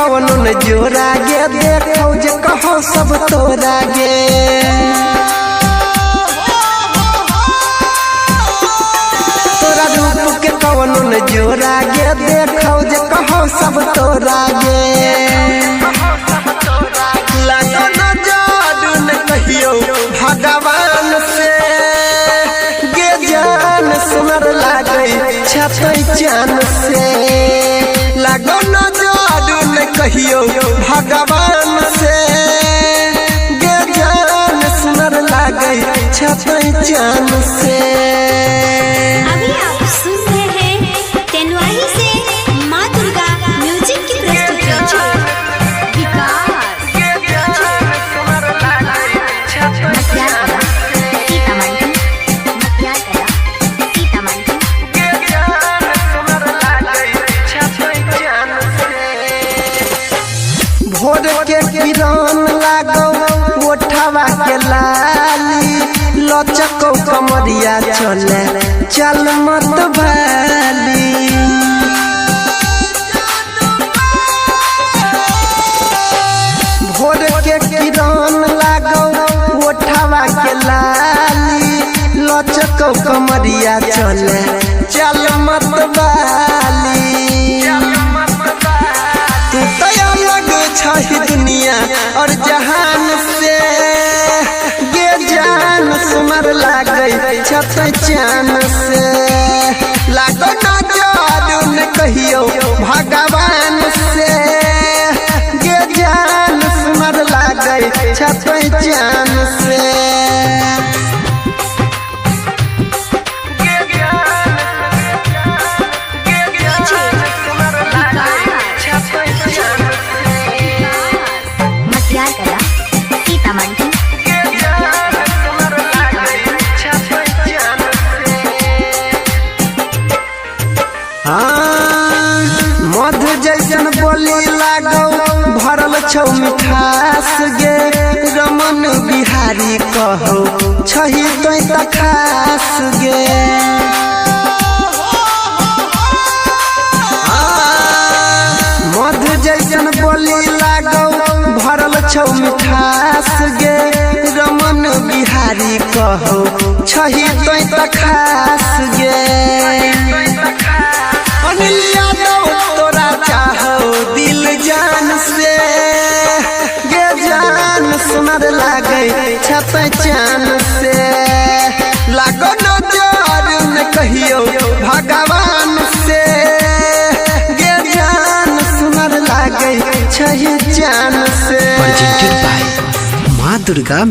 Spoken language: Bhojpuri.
कवनो न जोरा गे देखो जे कहो सब तोरा गे। तोरा रूप के कवनो न जोरा गे देखो जे कहो सब तोरा गे। लागो न जादू न कहियो भगवान से गे जान सुनर लागे छतै चान से। लागो न जादू न कहियो भगवान से गे जान सुनर लागे छतै चान से। अभी आप सुन रहे हैं तेनवाही से माँ दुर्गा म्यूजिक की प्रस्तुति। भोर के किरण लागो ओठवा के लाली लचको कमरिया चले चल मत भाली। भोर के किरण लागो ओठवा के लाली लचको कमरिया चले चल मत भाली। तू तो अलग छही दुनिया और जहान से गे जान सुमर लागे छतै चान से। लागो न जादू न कहियो भगवान से गे जान सुमर लागे छतै चान से। मधु जैसन बोली लागो भरल छौ मिठास गे रमन बिहारी कहो छही तो खास गे। मधु जैसन बोली लागो भरल छौ मिठास गे रमन बिहारी कहो छही तो खास गे। अनिल यादव तोरा चाहो दिल जान से गे जान सुनर लागे छतै चान से। लागो न जादू न कहियो भगवान से गे जान सुनर लागे छही चान से। प्रेजेंटेड बाय माँ दुर्गा।